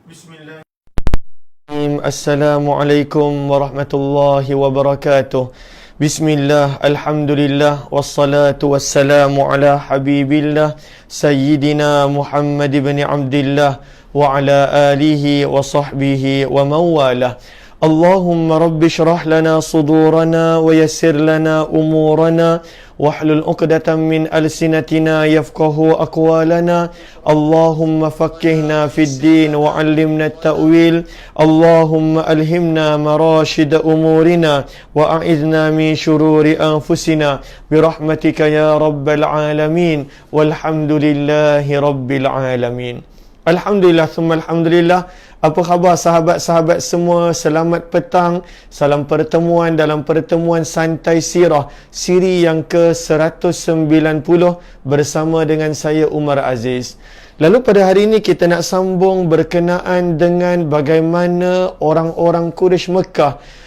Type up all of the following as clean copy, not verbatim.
Bismillah. Assalamualaikum warahmatullahi wabarakatuh. Bismillah, alhamdulillah, wassalatu wassalamu ala habibillah Sayyidina Muhammad ibn Abdillah wa ala alihi wa sahbihi wa mawalah. Allahumma rabbi syrah lana sudurana wa yassir lana umurana wahlul uqdatan min alsinatina yafqahu aqwalana. Allahumma faqqihna fid din wa 'allimna at-ta'wil. Allahumma alhimna marashid umurina wa a'idna min shururi anfusina birahmatika ya rabbal alamin. Walhamdulillahi rabbil alamin. Alhamdulillah, summa alhamdulillah. Apa khabar sahabat-sahabat semua? Selamat petang. Salam pertemuan dalam pertemuan Santai Sirah, siri yang ke-190 bersama dengan saya Umar Aziz. Lalu pada hari ini kita nak sambung berkenaan dengan bagaimana orang-orang Quraisy Mekah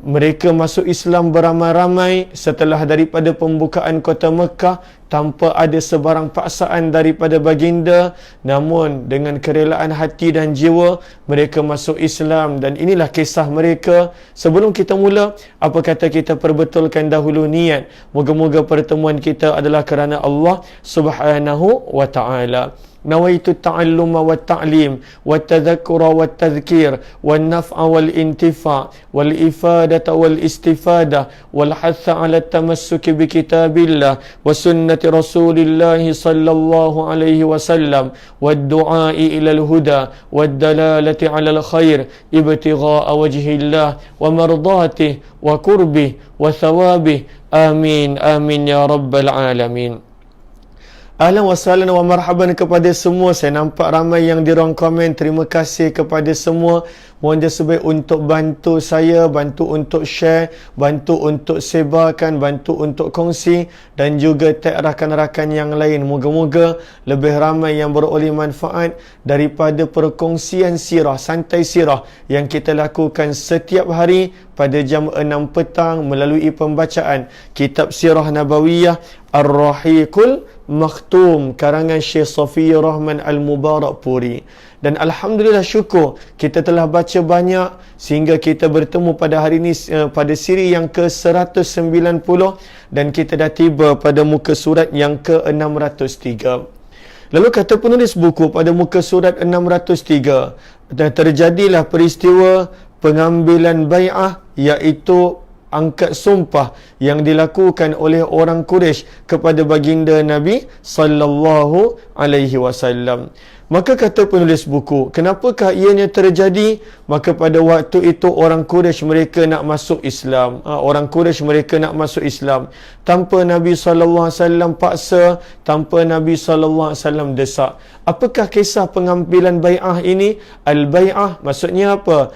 mereka masuk Islam beramai-ramai setelah daripada pembukaan kota Mekah tanpa ada sebarang paksaan daripada baginda, namun dengan kerelaan hati dan jiwa mereka masuk Islam. Dan inilah kisah mereka. Sebelum kita mula, apa kata kita perbetulkan dahulu niat. Moga-moga pertemuan kita adalah kerana Allah Subhanahu wa ta'ala. Nawaitu ta'alluma wa ta'lim wa tadhakkura wa tadhkir wa naf'a wal intifa' wal ifadata wal istifada wal hatha ala tamassuki bi kitabillah wa sunnati rasulillah sallallahu alaihi wasallam wa du'ai ila al huda wa dalalati ala al khair ibtigha'a wajhillah wa mardatihi wa qurbih wa thawabih. Amin amin ya rabbal alamin. Ahlan wa sahlan wa marhaban kepada semua. Saya nampak ramai yang di ruang komen. Terima kasih kepada semua. Mohon sebaik untuk bantu saya, bantu untuk share, bantu untuk sebarkan, bantu untuk kongsi dan juga tag rakan-rakan yang lain. Moga-moga lebih ramai yang beroleh manfaat daripada perkongsian sirah, santai sirah yang kita lakukan setiap hari pada jam 6 petang melalui pembacaan kitab Sirah Nabawiyah Ar-Rahiqul Makhtum karangan Syekh Safiyyur Rahman Al-Mubarakpuri. Dan alhamdulillah syukur kita telah baca banyak sehingga kita bertemu pada hari ini pada siri yang ke-190 dan kita dah tiba pada muka surat yang ke-603. Lalu kata penulis buku pada muka surat 603, terjadilah peristiwa pengambilan bai'ah, iaitu angkat sumpah yang dilakukan oleh orang Quraisy kepada baginda Nabi sallallahu alaihi wasallam. Maka kata penulis buku, kenapakah ianya terjadi? Maka pada waktu itu orang Quraisy mereka nak masuk Islam. Orang Quraisy mereka nak masuk Islam tanpa Nabi sallallahu alaihi wasallam paksa, tanpa Nabi sallallahu alaihi wasallam desak. Apakah kisah pengambilan bai'ah ini? Al-bai'ah maksudnya apa?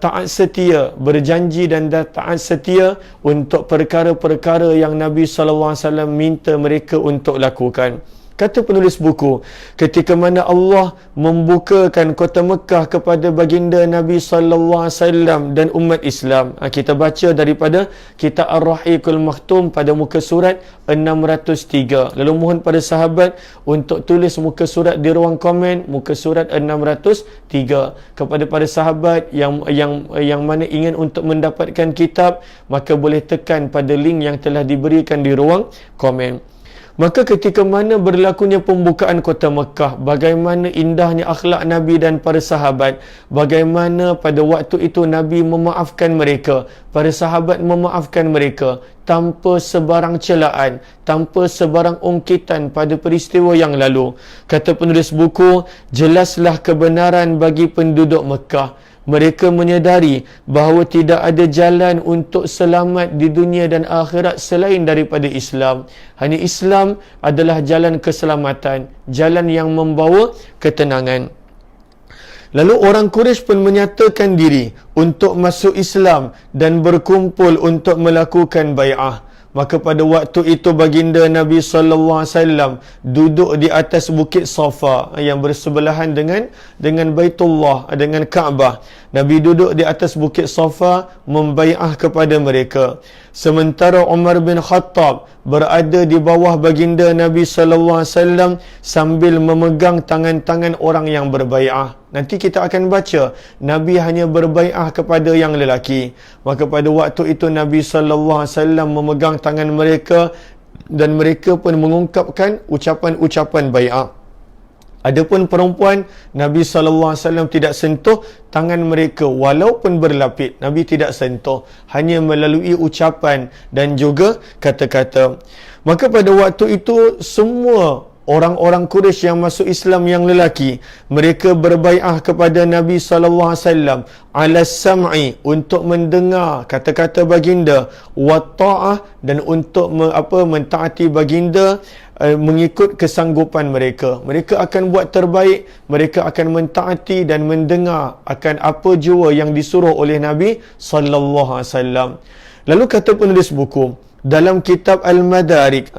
Taat setia, berjanji dan taat setia untuk perkara-perkara yang Nabi sallallahu alaihi wasallam minta mereka untuk lakukan. Kata penulis buku, ketika mana Allah membukakan kota Mekah kepada baginda Nabi sallallahu alaihi wasallam dan umat Islam. Kita baca daripada kitab Ar-Rahiqul Makhtum pada muka surat 603. Lalu mohon pada sahabat untuk tulis muka surat di ruang komen, muka surat 603. Kepada para sahabat yang mana ingin untuk mendapatkan kitab, maka boleh tekan pada link yang telah diberikan di ruang komen. Maka ketika mana berlakunya pembukaan kota Mekah, bagaimana indahnya akhlak Nabi dan para sahabat, bagaimana pada waktu itu Nabi memaafkan mereka, para sahabat memaafkan mereka tanpa sebarang celaan, tanpa sebarang ungkitan pada peristiwa yang lalu. Kata penulis buku, jelaslah kebenaran bagi penduduk Mekah. Mereka menyedari bahawa tidak ada jalan untuk selamat di dunia dan akhirat selain daripada Islam. Hanya Islam adalah jalan keselamatan, jalan yang membawa ketenangan. Lalu orang Quraisy pun menyatakan diri untuk masuk Islam dan berkumpul untuk melakukan bai'ah. Maka pada waktu itu baginda Nabi sallallahu alaihi wasallam duduk di atas bukit Safa yang bersebelahan dengan Baitullah, dengan Kaabah. Nabi duduk di atas bukit Safa membai'ah kepada mereka. sementara Umar bin Khattab berada di bawah baginda Nabi sallallahu alaihi wasallam sambil memegang tangan-tangan orang yang berbai'ah. Nanti kita akan baca Nabi hanya berbai'ah kepada yang lelaki. Maka pada waktu itu Nabi sallallahu alaihi wasallam memegang tangan mereka dan mereka pun mengungkapkan ucapan-ucapan bai'ah. Adapun perempuan, Nabi SAW tidak sentuh tangan mereka walaupun berlapik. Nabi tidak sentuh, hanya melalui ucapan dan juga kata-kata. Maka pada waktu itu semua orang-orang Quraisy yang masuk Islam yang lelaki, mereka berbai'ah kepada Nabi SAW ala sam'i, untuk mendengar kata-kata baginda, wa ta'ah, dan untuk mentaati baginda, mengikut kesanggupan mereka. Mereka akan buat terbaik, mereka akan mentaati dan mendengar akan apa jua yang disuruh oleh Nabi SAW. Lalu kata penulis buku, dalam kitab Al-Madarik,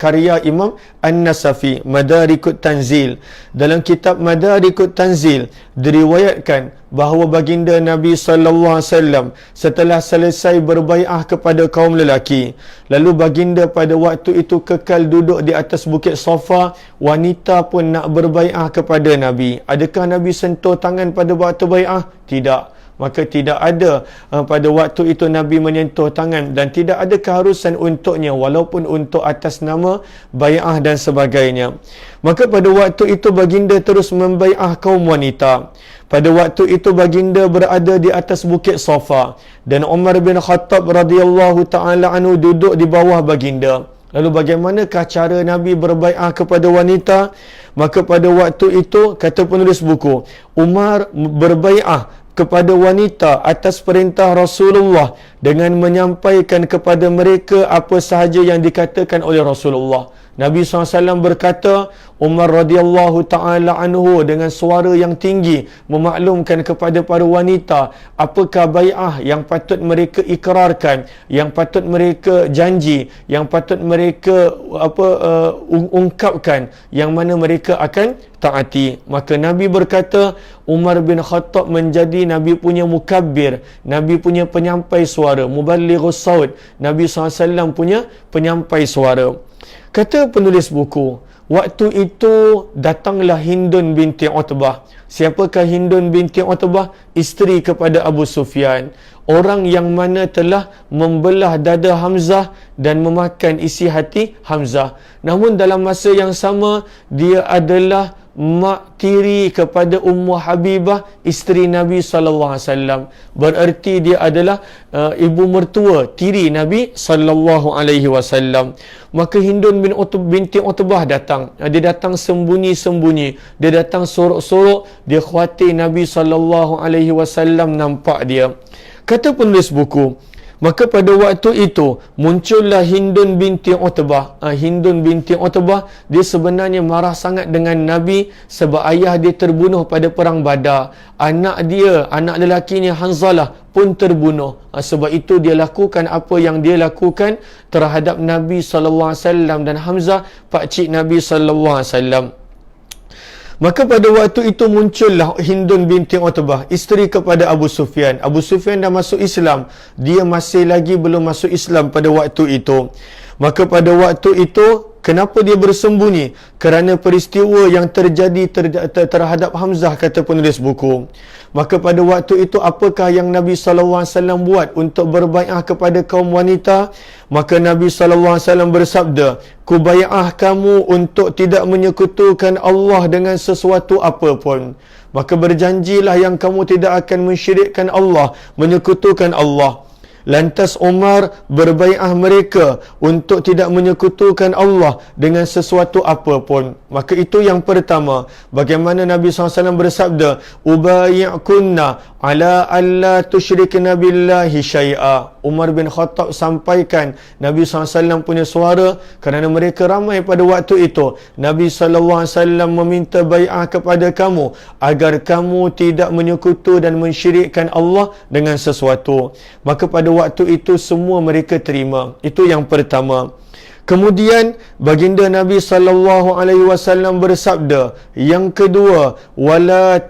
karya Imam An-Nasafi, Madarikut Tanzil. Dalam kitab Madarikut Tanzil diriwayatkan bahawa baginda Nabi SAW setelah selesai berbai'ah kepada kaum lelaki, lalu baginda pada waktu itu kekal duduk di atas bukit Safa. Wanita pun nak berbai'ah kepada Nabi. Adakah Nabi sentuh tangan pada waktu bai'ah? Tidak. Maka tidak ada pada waktu itu Nabi menyentuh tangan, dan tidak ada keharusan untuknya walaupun untuk atas nama bai'ah dan sebagainya. Maka pada waktu itu baginda terus membai'ah kaum wanita. Pada waktu itu baginda berada di atas bukit Safa dan Umar bin Khattab radhiyallahu taala anhu duduk di bawah baginda. Lalu bagaimanakah cara Nabi berbai'ah kepada wanita? Maka pada waktu itu, kata penulis buku, Umar berbai'ah kepada wanita atas perintah Rasulullah dengan menyampaikan kepada mereka apa sahaja yang dikatakan oleh Rasulullah. Nabi SAW berkata, Umar radhiyallahu ta'ala anhu dengan suara yang tinggi memaklumkan kepada para wanita apakah bai'ah yang patut mereka ikrarkan, yang patut mereka janji, yang patut mereka ungkapkan, yang mana mereka akan taati. Maka Nabi berkata, Umar bin Khattab menjadi Nabi punya mukabbir, Nabi punya penyampai suara, muballighus saut, Nabi SAW punya penyampai suara. Kata penulis buku, waktu itu datanglah Hindun binti Utbah. Siapakah Hindun binti Utbah? Isteri kepada Abu Sufyan. Orang yang mana telah membelah dada Hamzah dan memakan isi hati Hamzah. Namun dalam masa yang sama, dia adalah mak tiri kepada Ummu Habibah, isteri Nabi SAW. Bererti dia adalah ibu mertua tiri Nabi SAW. Maka Hindun binti Utbah datang. Dia datang sembunyi-sembunyi. Dia datang sorok-sorok. Dia khawatir Nabi SAW nampak dia. Kata penulis buku, maka pada waktu itu muncullah Hindun binti Utbah. Hindun binti Utbah, dia sebenarnya marah sangat dengan Nabi sebab ayah dia terbunuh pada perang Badar. Anak lelakinya Hanzalah pun terbunuh. Sebab itu dia lakukan apa yang dia lakukan terhadap Nabi SAW dan Hamzah, pakcik Nabi SAW. Maka pada waktu itu muncullah Hindun binti Utbah, isteri kepada Abu Sufyan. Abu Sufyan dah masuk Islam, dia masih lagi belum masuk Islam pada waktu itu. Maka pada waktu itu, kenapa dia bersembunyi? Kerana peristiwa yang terjadi terhadap Hamzah, kata penulis buku. Maka pada waktu itu, apakah yang Nabi SAW buat untuk berbai'ah kepada kaum wanita? Maka Nabi SAW bersabda, ku bai'ah kamu untuk tidak menyekutukan Allah dengan sesuatu apapun. Maka berjanjilah yang kamu tidak akan mensyirikkan Allah, menyekutukan Allah. Lantas Umar berbai'ah mereka untuk tidak menyekutukan Allah dengan sesuatu apapun. Maka itu yang pertama. Bagaimana Nabi SAW bersabda, ubayi'kunna ala alla tusyrikna billahi syai'a. Umar bin Khattab sampaikan Nabi SAW punya suara kerana mereka ramai pada waktu itu. Nabi SAW meminta bai'ah kepada kamu agar kamu tidak menyekutu dan mensyirikkan Allah dengan sesuatu. Maka pada waktu itu semua mereka terima. Itu yang pertama. Kemudian baginda Nabi sallallahu alaihi wasallam bersabda, yang kedua, wala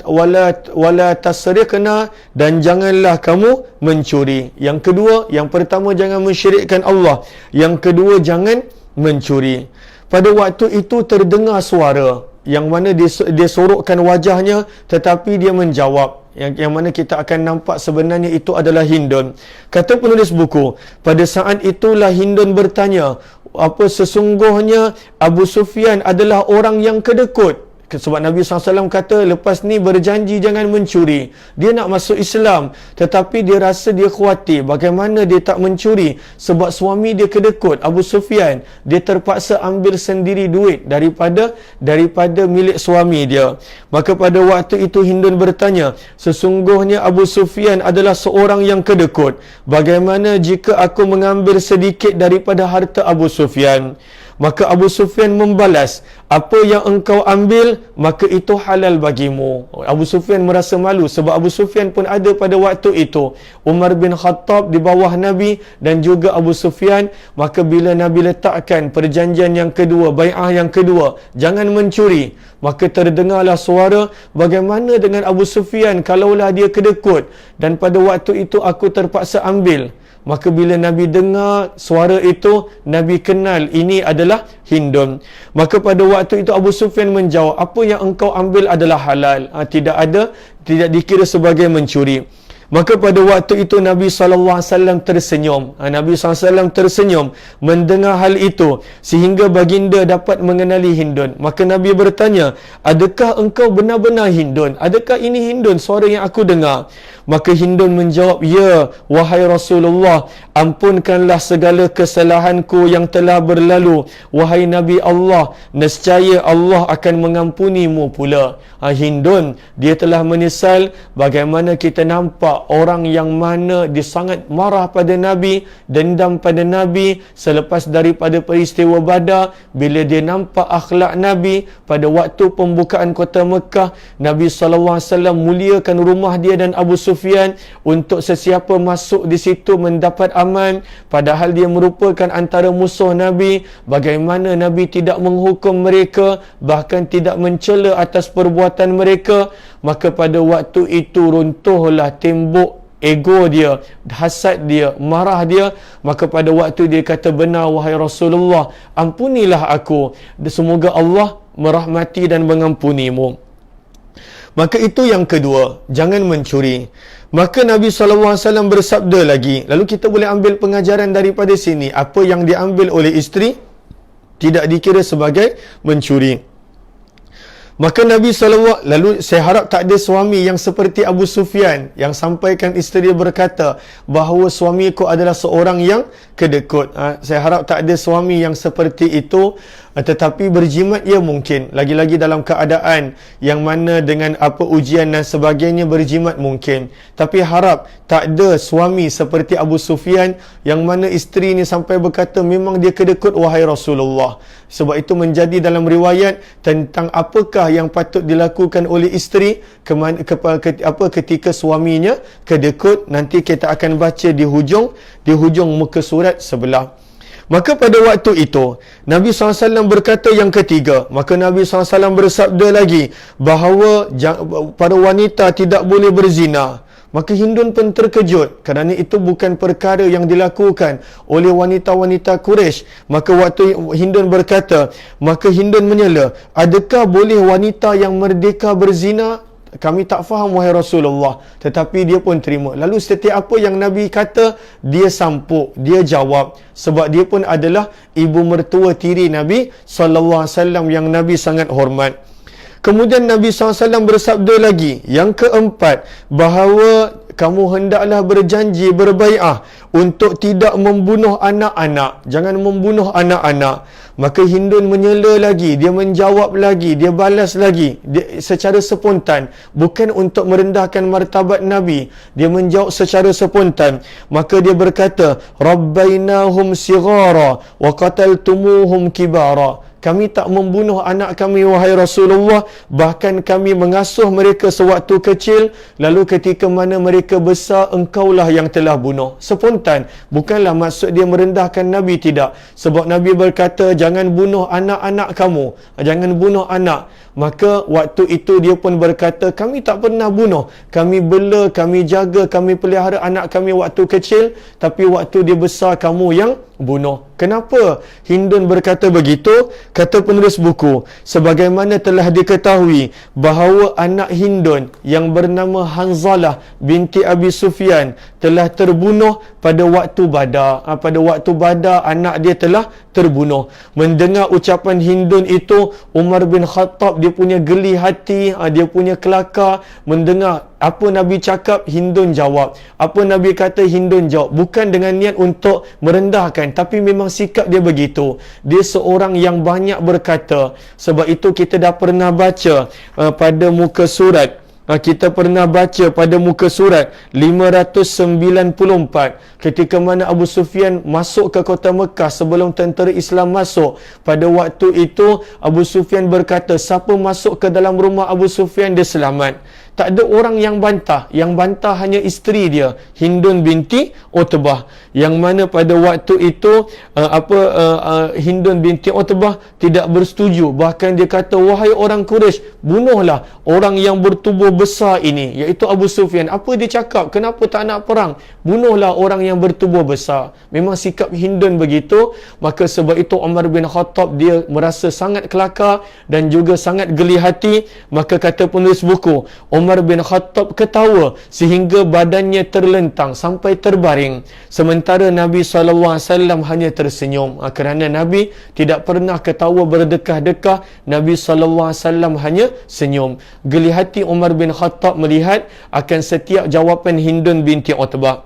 tasriqna, dan janganlah kamu mencuri. Yang kedua, yang pertama jangan mensyirikkan Allah. Yang kedua jangan mencuri. Pada waktu itu terdengar suara yang mana dia sorokkan wajahnya, tetapi dia menjawab, yang mana kita akan nampak sebenarnya itu adalah Hindun. Kata penulis buku, pada saat itulah Hindun bertanya, apa sesungguhnya Abu Sufyan adalah orang yang kedekut. Sebab Nabi SAW kata lepas ni berjanji jangan mencuri. Dia nak masuk Islam, tetapi dia rasa dia khawatir bagaimana dia tak mencuri sebab suami dia kedekut, Abu Sufyan. Dia terpaksa ambil sendiri duit daripada milik suami dia. Maka pada waktu itu Hindun bertanya, sesungguhnya Abu Sufyan adalah seorang yang kedekut. Bagaimana jika aku mengambil sedikit daripada harta Abu Sufyan? Maka Abu Sufyan membalas, apa yang engkau ambil, maka itu halal bagimu. Abu Sufyan merasa malu sebab Abu Sufyan pun ada pada waktu itu. Umar bin Khattab di bawah Nabi dan juga Abu Sufyan. Maka bila Nabi letakkan perjanjian yang kedua, bai'ah yang kedua, jangan mencuri, maka terdengarlah suara, bagaimana dengan Abu Sufyan kalaulah dia kedekut dan pada waktu itu aku terpaksa ambil. Maka bila Nabi dengar suara itu, Nabi kenal ini adalah Hindun. Maka pada waktu itu Abu Sufyan menjawab, apa yang engkau ambil adalah halal. Tidak dikira sebagai mencuri. Maka pada waktu itu Nabi SAW tersenyum. Nabi SAW tersenyum mendengar hal itu sehingga baginda dapat mengenali Hindun. Maka Nabi bertanya, adakah engkau benar-benar Hindun? Adakah ini Hindun, suara yang aku dengar? Maka Hindun menjawab, ya, wahai Rasulullah, ampunkanlah segala kesalahanku yang telah berlalu. Wahai Nabi Allah, nescaya Allah akan mengampunimu pula. Hindun, dia telah menyesal bagaimana kita nampak orang yang mana dia sangat marah pada Nabi, dendam pada Nabi selepas daripada peristiwa Badar. Bila dia nampak akhlak Nabi pada waktu pembukaan kota Mekah, Nabi SAW muliakan rumah dia dan Abu Sufyan untuk sesiapa masuk di situ mendapat aman, padahal dia merupakan antara musuh Nabi. Bagaimana Nabi tidak menghukum mereka, bahkan tidak mencela atas perbuatan mereka. Maka pada waktu itu runtuhlah tembok ego dia, hasad dia, marah dia. Maka pada waktu dia kata, benar wahai Rasulullah, ampunilah aku, semoga Allah merahmati dan mengampunimu. Maka itu yang kedua, jangan mencuri. Maka Nabi SAW bersabda lagi, lalu kita boleh ambil pengajaran daripada sini, apa yang diambil oleh isteri tidak dikira sebagai mencuri. Maka Nabi SAW, lalu saya harap tak ada suami yang seperti Abu Sufyan yang sampaikan isteri berkata bahawa suamiku adalah seorang yang kedekut. Saya harap tak ada suami yang seperti itu. Tetapi berjimat ya mungkin, lagi-lagi dalam keadaan yang mana dengan apa ujian dan sebagainya, berjimat mungkin. Tapi harap tak ada suami seperti Abu Sufyan yang mana isteri ni sampai berkata memang dia kedekut wahai Rasulullah. Sebab itu menjadi dalam riwayat tentang apakah yang patut dilakukan oleh isteri ketika suaminya kedekut. Nanti kita akan baca di hujung muka surat sebelah. Maka pada waktu itu Nabi SAW berkata yang ketiga. Maka Nabi SAW bersabda lagi bahawa para wanita tidak boleh berzina. Maka Hindun pun terkejut kerana itu bukan perkara yang dilakukan oleh wanita-wanita Quraisy. Maka waktu Hindun berkata, maka Hindun menyela, adakah boleh wanita yang merdeka berzina? Kami tak faham wahai Rasulullah. Tetapi dia pun terima. Lalu setiap apa yang Nabi kata, dia sampuk, dia jawab. Sebab dia pun adalah ibu mertua tiri Nabi SAW yang Nabi sangat hormat. Kemudian Nabi SAW bersabda lagi, yang keempat, bahawa kamu hendaklah berjanji, berbai'ah untuk tidak membunuh anak-anak. Jangan membunuh anak-anak. Maka Hindun menyela lagi, dia menjawab lagi, dia balas lagi, secara spontan, bukan untuk merendahkan martabat Nabi. Dia menjawab secara spontan. Maka dia berkata, Rabbainahum sighara wa qataltumuhum kibara. kami tak membunuh anak kami wahai Rasulullah, bahkan kami mengasuh mereka sewaktu kecil, lalu ketika mana mereka besar engkaulah yang telah bunuh. Spontan, bukanlah maksud dia merendahkan Nabi, tidak. Sebab Nabi berkata jangan bunuh anak-anak kamu, jangan bunuh anak. Maka waktu itu dia pun berkata, kami tak pernah bunuh, kami bela, kami jaga, kami pelihara anak kami waktu kecil, tapi waktu dia besar kamu yang bunuh. Kenapa Hindun berkata begitu? Kata penulis buku, sebagaimana telah diketahui bahawa anak Hindun yang bernama Hanzalah binti Abi Sufyan telah terbunuh pada waktu Badar. Pada waktu Badar anak dia telah terbunuh. Mendengar ucapan Hindun itu, Umar bin Khattab dia punya geli hati, dia punya kelakar. Mendengar apa Nabi cakap, Hindun jawab. Apa Nabi kata, Hindun jawab. Bukan dengan niat untuk merendahkan, tapi memang sikap dia begitu. Dia seorang yang banyak berkata. Sebab itu kita dah pernah baca pada muka surat, kita pernah baca pada muka surat 594, ketika mana Abu Sufyan masuk ke kota Mekah sebelum tentera Islam masuk. Pada waktu itu Abu Sufyan berkata, siapa masuk ke dalam rumah Abu Sufyan dia selamat. Tak ada orang yang bantah. Yang bantah hanya isteri dia, Hindun binti Utbah, yang mana pada waktu itu Hindun binti Utbah tidak bersetuju. Bahkan dia kata, wahai orang Quraisy, bunuhlah orang yang bertubuh besar ini, iaitu Abu Sufyan. Apa dia cakap? Kenapa tak nak perang? Bunuhlah orang yang bertubuh besar. Memang sikap Hindun begitu. Maka sebab itu Umar bin Khattab dia merasa sangat kelakar dan juga sangat geli hati. Maka kata penulis buku, Umar bin Khattab ketawa sehingga badannya terlentang sampai terbaring. Sementara Nabi SAW hanya tersenyum. Kerana Nabi tidak pernah ketawa berdekah-dekah, Nabi SAW hanya senyum. Geli hati Umar bin Khattab melihat akan setiap jawapan Hindun binti Utbah.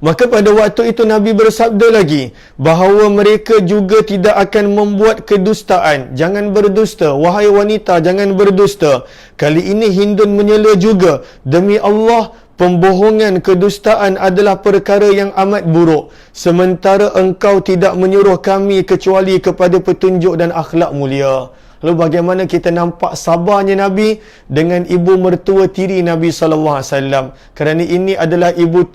Maka pada waktu itu Nabi bersabda lagi bahawa mereka juga tidak akan membuat kedustaan. Jangan berdusta, wahai wanita, jangan berdusta. Kali ini Hindun menyela juga, demi Allah, pembohongan, kedustaan adalah perkara yang amat buruk. Sementara engkau tidak menyuruh kami kecuali kepada petunjuk dan akhlak mulia. Lalu bagaimana kita nampak sabarnya Nabi dengan ibu mertua tiri Nabi SAW. Kerana ini adalah ibu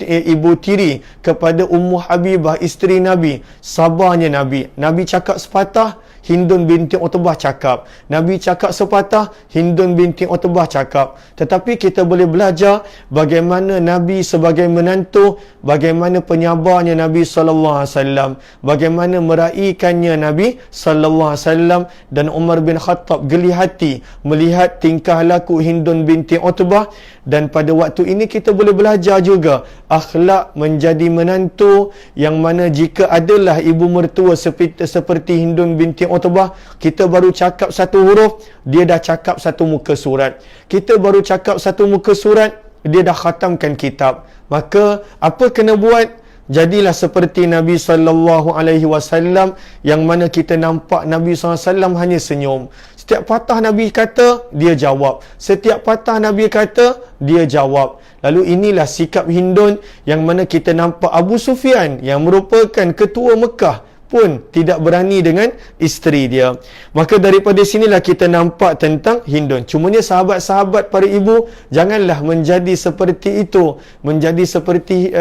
tiri kepada Ummu Habibah, isteri Nabi. Sabarnya Nabi. Nabi cakap sepatah, Hindun binti Utbah cakap. Nabi cakap sepatah, Hindun binti Utbah cakap. Tetapi kita boleh belajar bagaimana Nabi sebagai menantu, bagaimana penyabarnya Nabi SAW, bagaimana meraihkannya Nabi SAW. Dan Umar bin Khattab geli hati melihat tingkah laku Hindun binti Utbah. Dan pada waktu ini kita boleh belajar juga akhlak menjadi menantu, yang mana jika adalah ibu mertua seperti Hindun binti Utbah, kita baru cakap satu huruf, dia dah cakap satu muka surat. Kita baru cakap satu muka surat, dia dah khatamkan kitab. Maka apa kena buat? Jadilah seperti Nabi SAW, yang mana kita nampak Nabi SAW hanya senyum. Setiap patah Nabi kata, dia jawab. Setiap patah Nabi kata, dia jawab. Lalu inilah sikap Hindun, yang mana kita nampak Abu Sufyan yang merupakan ketua Mekah pun tidak berani dengan isteri dia. Maka daripada sinilah kita nampak tentang Hindun. Cumanya sahabat-sahabat para ibu, janganlah menjadi seperti itu, menjadi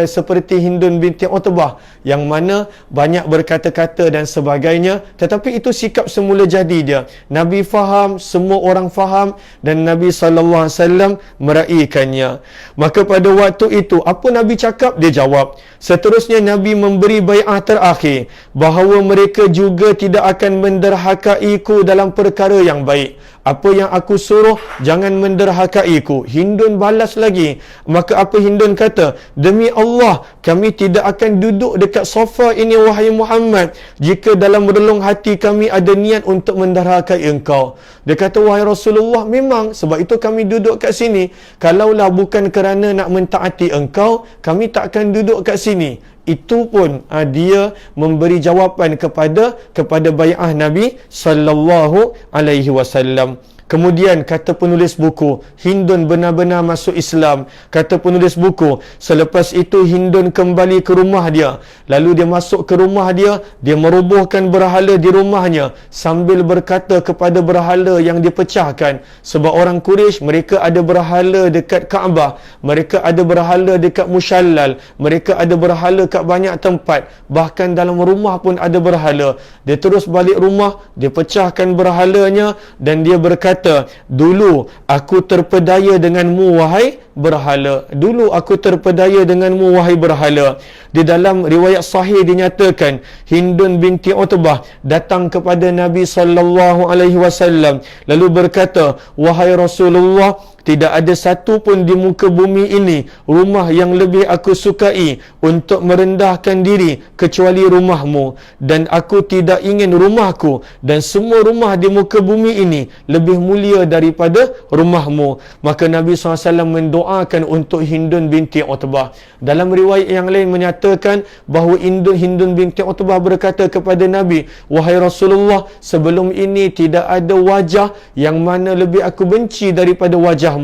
seperti Hindun binti Utbah, yang mana banyak berkata-kata dan sebagainya. Tetapi itu sikap semula jadi dia. Nabi faham, semua orang faham, dan Nabi SAW meraihkannya. Maka pada waktu itu apa Nabi cakap? Dia jawab. Seterusnya Nabi memberi bai'ah terakhir bahawa mereka juga tidak akan menderhakaiku dalam perkara yang baik. Apa yang aku suruh, jangan menderhakaiku. Hindun balas lagi. Maka apa Hindun kata? Demi Allah, kami tidak akan duduk dekat sofa ini wahai Muhammad jika dalam relung hati kami ada niat untuk menderhakai engkau. Dia kata, wahai Rasulullah, memang sebab itu kami duduk kat sini. Kalaulah bukan kerana nak mentaati engkau, kami tak akan duduk kat sini. Itu pun dia memberi jawapan kepada bai'ah Nabi sallallahu alaihi wasallam. Kemudian kata penulis buku, Hindun benar-benar masuk Islam. Kata penulis buku, selepas itu Hindun kembali ke rumah dia. Lalu dia masuk ke rumah dia merobohkan berhala di rumahnya sambil berkata kepada berhala yang dipecahkan. Sebab orang Quraisy, mereka ada berhala dekat Kaabah, mereka ada berhala dekat Musyallal, mereka ada berhala kat banyak tempat, bahkan dalam rumah pun ada berhala. Dia terus balik rumah, dia pecahkan berhalanya dan dia berkata, dulu aku terpedaya denganmu wahai berhala. Dulu aku terpedaya denganmu wahai berhala. Di dalam riwayat sahih dinyatakan, Hindun binti Utbah datang kepada Nabi sallallahu alaihi wasallam lalu berkata, wahai Rasulullah, tidak ada satu pun di muka bumi ini rumah yang lebih aku sukai untuk merendahkan diri kecuali rumahmu, dan aku tidak ingin rumahku dan semua rumah di muka bumi ini lebih mulia daripada rumahmu. Maka Nabi SAW mendoakan untuk Hindun binti Utbah. Dalam riwayat yang lain menyatakan bahawa Hindun binti Utbah berkata kepada Nabi, wahai Rasulullah, sebelum ini tidak ada wajah yang mana lebih aku benci daripada wajah.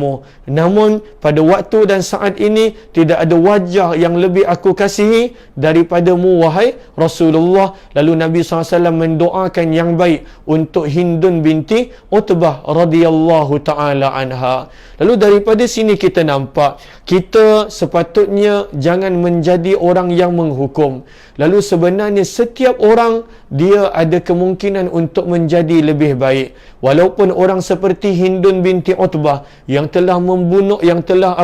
Namun pada waktu dan saat ini tidak ada wajah yang lebih aku kasihi daripadamu wahai Rasulullah. Lalu Nabi SAW mendoakan yang baik untuk Hindun binti Utbah radhiyallahu ta'ala anha. Lalu daripada sini kita nampak, kita sepatutnya jangan menjadi orang yang menghukum. Lalu sebenarnya setiap orang dia ada kemungkinan untuk menjadi lebih baik. Walaupun orang seperti Hindun binti Utbah yang telah membunuh, yang telah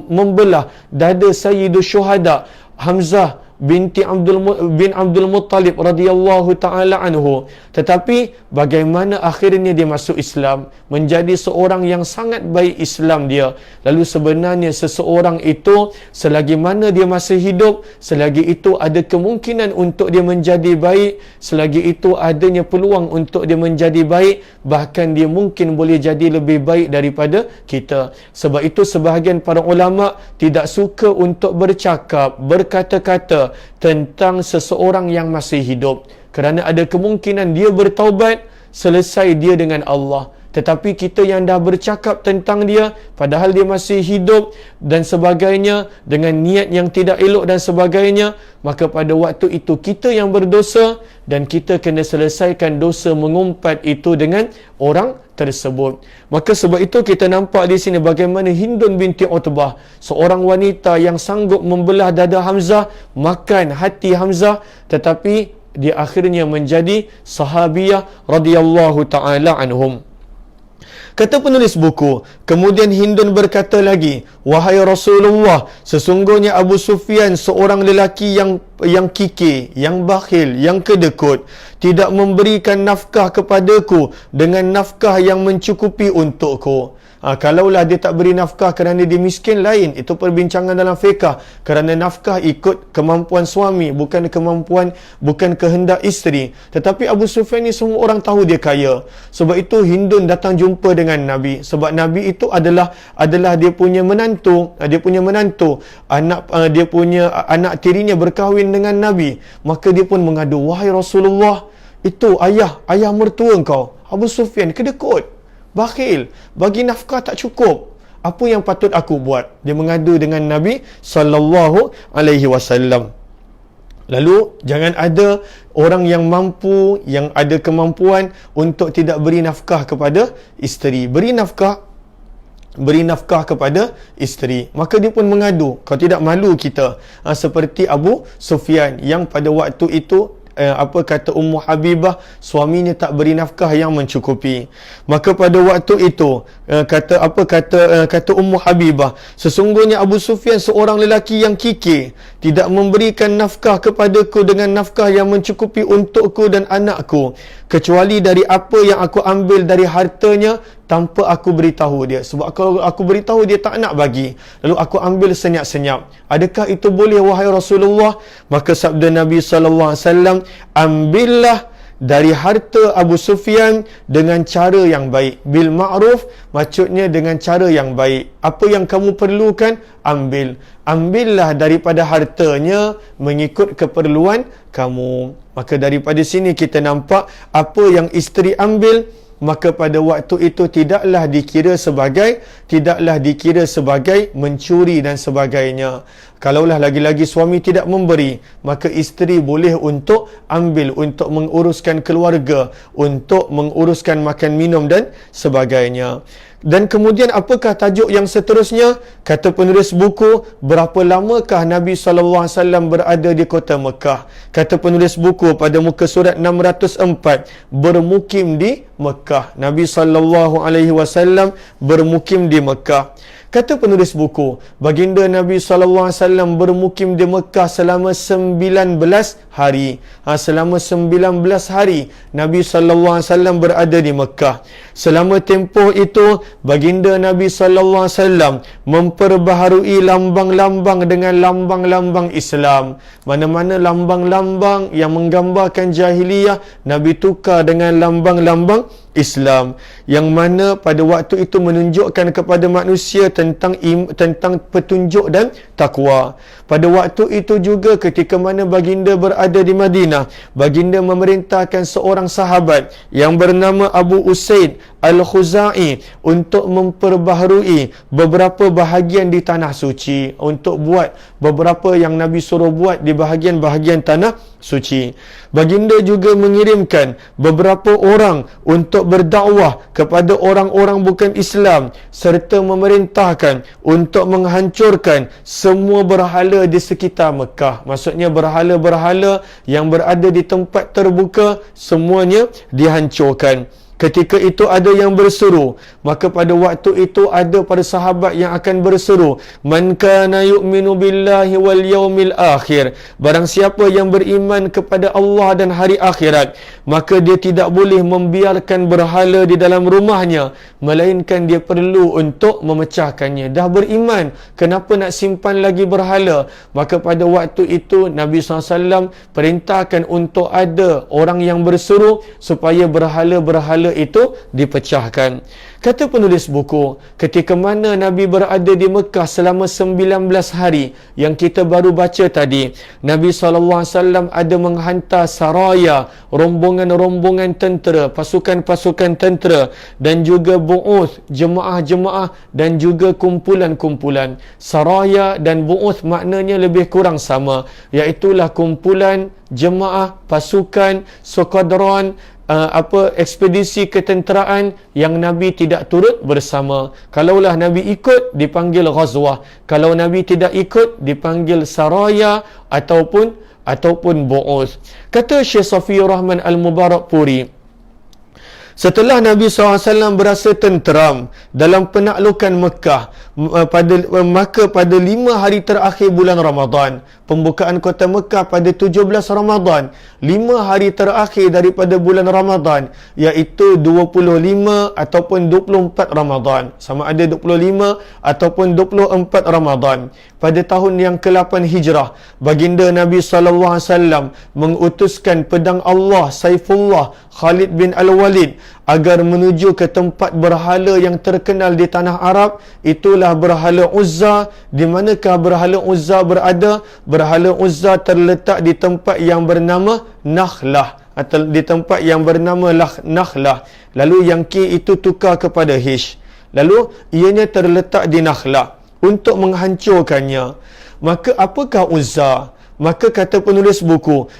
membelah dada Sayyidus Syuhada Hamzah bin Abdul Muttalib radhiyallahu taala anhu, tetapi bagaimana akhirnya dia masuk Islam, menjadi seorang yang sangat baik Islam dia. Lalu sebenarnya seseorang itu selagi mana dia masih hidup, selagi itu ada kemungkinan untuk dia menjadi baik, selagi itu adanya peluang untuk dia menjadi baik, bahkan dia mungkin boleh jadi lebih baik daripada kita. Sebab itu sebahagian para ulama tidak suka untuk bercakap, berkata-kata tentang seseorang yang masih hidup, kerana ada kemungkinan dia bertaubat selesai dia dengan Allah. Tetapi kita yang dah bercakap tentang dia padahal dia masih hidup dan sebagainya, dengan niat yang tidak elok dan sebagainya, maka pada waktu itu kita yang berdosa dan kita kena selesaikan dosa mengumpat itu dengan orang tersebut. Maka sebab itu kita nampak di sini bagaimana Hindun binti Utbah, seorang wanita yang sanggup membelah dada Hamzah, makan hati Hamzah, tetapi dia akhirnya menjadi sahabiah radhiyallahu taala anhum. Kata penulis buku, kemudian Hindun berkata lagi, wahai Rasulullah, sesungguhnya Abu Sufyan seorang lelaki yang kikir, yang bakhil, yang kedekut, tidak memberikan nafkah kepadaku dengan nafkah yang mencukupi untukku. Kalaulah dia tak beri nafkah kerana dia miskin, lain, itu perbincangan dalam fiqah. Kerana nafkah ikut kemampuan suami, bukan kehendak isteri. Tetapi Abu Sufyan ni semua orang tahu dia kaya. Sebab itu Hindun datang jumpa dengan Nabi. Sebab Nabi itu adalah dia punya menantu, dia punya anak tirinya berkahwin dengan Nabi. Maka dia pun mengadu, wahai Rasulullah, itu ayah mertua kau, Abu Sufyan, kedekut, bakhil, bagi nafkah tak cukup. Apa yang patut aku buat? Dia mengadu dengan Nabi sallallahu alaihi wasallam. Lalu jangan ada orang yang mampu, yang ada kemampuan untuk tidak beri nafkah kepada isteri. Beri nafkah kepada isteri. Maka dia pun mengadu, kau tidak malu kita? Seperti Abu Sufyan yang pada waktu itu kata Ummu Habibah, suaminya tak beri nafkah yang mencukupi. Maka pada waktu itu kata Ummu Habibah, sesungguhnya Abu Sufyan seorang lelaki yang kikir, tidak memberikan nafkah kepadaku dengan nafkah yang mencukupi untukku dan anakku, kecuali dari apa yang aku ambil dari hartanya tanpa aku beritahu dia. Sebab kalau aku beritahu dia tak nak bagi, lalu aku ambil senyap-senyap. Adakah itu boleh wahai Rasulullah? Maka sabda Nabi SAW, ambillah dari harta Abu Sufyan dengan cara yang baik, bil ma'ruf, maksudnya dengan cara yang baik. Apa yang kamu perlukan, ambillah daripada hartanya mengikut keperluan kamu. Maka daripada sini kita nampak apa yang isteri ambil maka pada waktu itu tidaklah dikira sebagai mencuri dan sebagainya. Kalaulah lagi-lagi suami tidak memberi, maka isteri boleh untuk ambil untuk menguruskan keluarga, untuk menguruskan makan minum dan sebagainya. Dan kemudian apakah tajuk yang seterusnya? Kata penulis buku, berapa lamakah Nabi SAW berada di kota Mekah? Kata penulis buku pada muka surat 604, bermukim di Mekah. Nabi SAW bermukim di Mekah. Kata penulis buku, baginda Nabi SAW bermukim di Mekah selama 19 hari. Selama 19 hari Nabi SAW berada di Mekah. Selama tempoh itu, baginda Nabi SAW memperbaharui lambang-lambang dengan lambang-lambang Islam. Mana-mana lambang-lambang yang menggambarkan jahiliyah, Nabi tukar dengan lambang-lambang Islam, yang mana pada waktu itu menunjukkan kepada manusia tentang petunjuk dan takwa. Pada waktu itu juga ketika mana baginda berada di Madinah, baginda memerintahkan seorang sahabat yang bernama Abu Usaid Al-Khuzai untuk memperbaharui beberapa bahagian di tanah suci, untuk buat beberapa yang Nabi suruh buat di bahagian-bahagian tanah suci. Baginda juga mengirimkan beberapa orang untuk berdakwah kepada orang-orang bukan Islam, serta memerintahkan untuk menghancurkan semua berhala di sekitar Mekah. Maksudnya berhala-berhala yang berada di tempat terbuka, semuanya dihancurkan. Ketika itu ada yang berseru, maka pada waktu itu ada para sahabat yang akan berseru, man kana yu'minu billahi wal yaumil akhir, barang siapa yang beriman kepada Allah dan hari akhirat, maka dia tidak boleh membiarkan berhala di dalam rumahnya, melainkan dia perlu untuk memecahkannya. Dah beriman, kenapa nak simpan lagi berhala? Maka pada waktu itu Nabi SAW perintahkan untuk ada orang yang berseru supaya berhala-berhala itu dipecahkan. Kata penulis buku, ketika mana Nabi berada di Mekah selama 19 hari yang kita baru baca tadi, Nabi SAW ada menghantar saraya, rombongan-rombongan tentera, pasukan-pasukan tentera, dan juga bu'uth, jemaah-jemaah, dan juga kumpulan-kumpulan. Saraya dan bu'uth maknanya lebih kurang sama, iaitulah kumpulan, jemaah, pasukan, sokadron, ekspedisi ketenteraan yang Nabi tidak turut bersama. Kalaulah Nabi ikut, dipanggil ghazwah. Kalau Nabi tidak ikut, dipanggil saraya ataupun bu'uth. Kata Syekh Safiyur Rahman Al-Mubarakpuri, setelah Nabi SAW berasa tenteram dalam penaklukan Mekah, maka pada 5 hari terakhir bulan Ramadan, pembukaan kota Mekah pada 17 Ramadan, 5 hari terakhir daripada bulan Ramadan, iaitu 25 ataupun 24 Ramadan, sama ada 25 ataupun 24 Ramadan, pada tahun yang ke-8 Hijrah, baginda Nabi SAW mengutuskan pedang Allah Saifullah Khalid bin Al-Walid agar menuju ke tempat berhala yang terkenal di tanah Arab. Itulah berhala Uzza. Di manakah berhala Uzza berada? Berhala Uzza terletak di tempat yang bernama Nakhlah, atau di tempat yang bernama Nakhlah. Lalu yang Ki itu tukar kepada Hish. Lalu ianya terletak di Nakhlah untuk menghancurkannya. Maka apakah Uzza? Maka kata penulis buku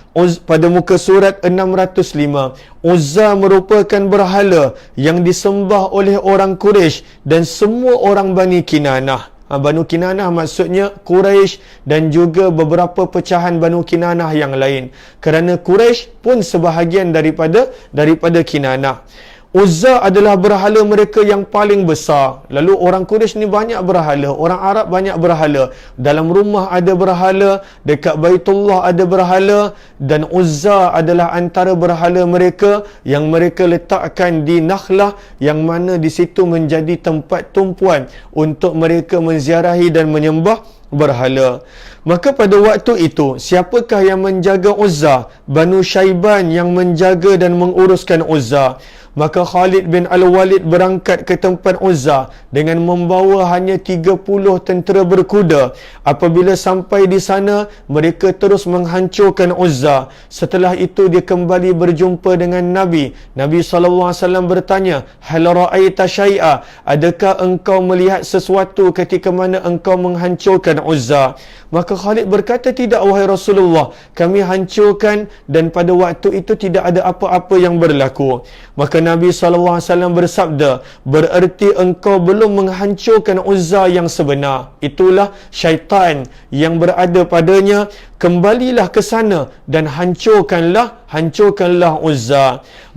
pada muka surat 605, Uzza merupakan berhala yang disembah oleh orang Quraisy dan semua orang Bani Kinanah. Banu Kinanah maksudnya Quraisy dan juga beberapa pecahan Banu Kinanah yang lain. Kerana Quraisy pun sebahagian daripada Kinanah. Uzza adalah berhala mereka yang paling besar. Lalu orang Quraisy ni banyak berhala, orang Arab banyak berhala. Dalam rumah ada berhala, dekat Baitullah ada berhala, dan Uzza adalah antara berhala mereka yang mereka letakkan di Nakhlah, yang mana di situ menjadi tempat tumpuan untuk mereka menziarahi dan menyembah berhala. Maka pada waktu itu, siapakah yang menjaga Uzza? Banu Syaiban yang menjaga dan menguruskan Uzza. Maka Khalid bin Al-Walid berangkat ke tempat Uzza dengan membawa hanya 30 tentera berkuda. Apabila sampai di sana, mereka terus menghancurkan Uzza. Setelah itu dia kembali berjumpa dengan Nabi. Nabi SAW bertanya, "Hal ra'aita syai'a?" Adakah engkau melihat sesuatu ketika mana engkau menghancurkan Uzza? Maka Khalid berkata, "Tidak wahai Rasulullah, kami hancurkan dan pada waktu itu tidak ada apa-apa yang berlaku." Maka Nabi SAW bersabda, "Bererti engkau belum menghancurkan Uzza yang sebenar. Itulah syaitan yang berada padanya. Kembalilah ke sana dan hancurkanlah Uzza."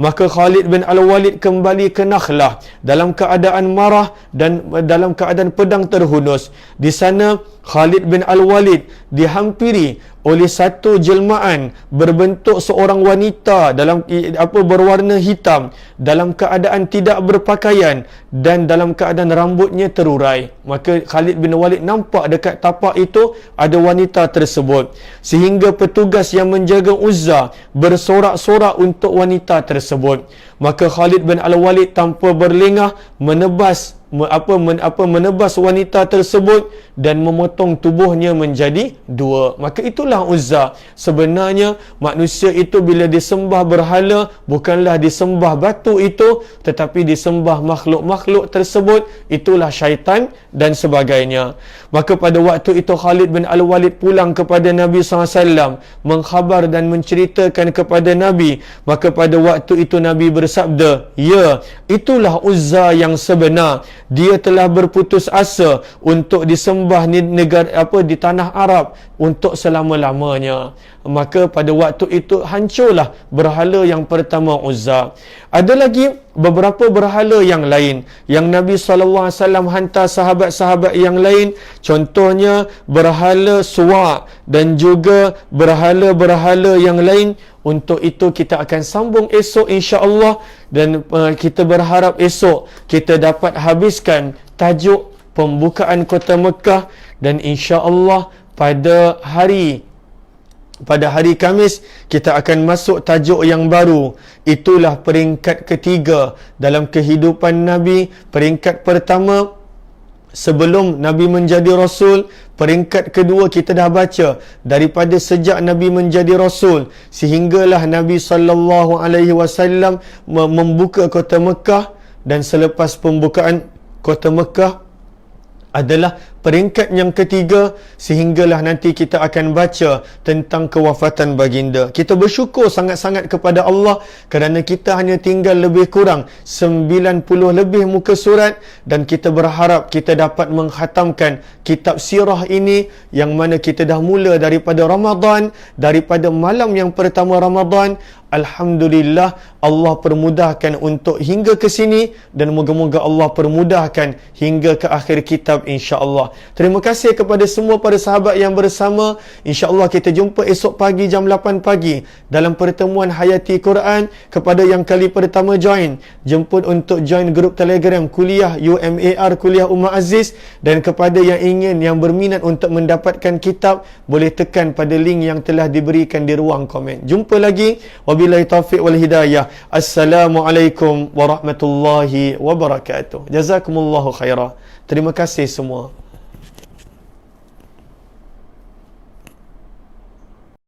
Maka Khalid bin Al-Walid kembali ke Nakhlah dalam keadaan marah dan dalam keadaan pedang terhunus. Di sana Khalid bin Al-Walid dihampiri oleh satu jelmaan berbentuk seorang wanita dalam berwarna hitam, dalam keadaan tidak berpakaian dan dalam keadaan rambutnya terurai. Maka Khalid bin Walid nampak dekat tapak itu ada wanita tersebut, sehingga petugas yang menjaga Uzza bersorak-sorak untuk wanita tersebut. Maka Khalid bin Al-Walid tanpa berlengah menebas wanita tersebut dan memotong tubuhnya menjadi dua. Maka itulah Uzza. Sebenarnya manusia itu bila disembah berhala, bukanlah disembah batu itu, tetapi disembah makhluk-makhluk tersebut. Itulah syaitan dan sebagainya. Maka pada waktu itu Khalid bin Al-Walid pulang kepada Nabi SAW, mengkhabar dan menceritakan kepada Nabi. Maka pada waktu itu Nabi bersabda, "Ya, itulah Uzza yang sebenar. Dia telah berputus asa untuk disembah di tanah Arab untuk selama-lamanya." Maka pada waktu itu hancurlah berhala yang pertama, Uzza. Ada lagi beberapa berhala yang lain yang Nabi SAW hantar sahabat-sahabat yang lain. Contohnya berhala Suwa dan juga berhala-berhala yang lain. Untuk itu kita akan sambung esok insya-Allah, dan kita berharap esok kita dapat habiskan tajuk pembukaan kota Mekah, dan insya-Allah pada hari Khamis kita akan masuk tajuk yang baru. Itulah peringkat ketiga dalam kehidupan Nabi. Peringkat pertama sebelum Nabi menjadi Rasul. Peringkat kedua kita dah baca daripada sejak Nabi menjadi Rasul sehinggalah Nabi SAW membuka kota Mekah, dan selepas pembukaan kota Mekah adalah peringkat yang ketiga, sehinggalah nanti kita akan baca tentang kewafatan baginda. Kita bersyukur sangat-sangat kepada Allah kerana kita hanya tinggal lebih kurang 90 lebih muka surat, dan kita berharap kita dapat menghatamkan kitab sirah ini, yang mana kita dah mula daripada Ramadan, daripada malam yang pertama Ramadan. Alhamdulillah, Allah permudahkan untuk hingga ke sini, dan moga-moga Allah permudahkan hingga ke akhir kitab insya-Allah. Terima kasih kepada semua para sahabat yang bersama. InsyaAllah kita jumpa esok pagi jam 8 pagi dalam pertemuan Hayati Quran. Kepada yang kali pertama join, jemput untuk join grup Telegram Kuliah UMAR, Kuliah Umar Aziz. Dan kepada yang ingin, yang berminat untuk mendapatkan kitab, boleh tekan pada link yang telah diberikan di ruang komen. Jumpa lagi. Wabillahi taufiq wal hidayah. Assalamualaikum warahmatullahi wabarakatuh. Jazakumullahu khairah. Terima kasih semua.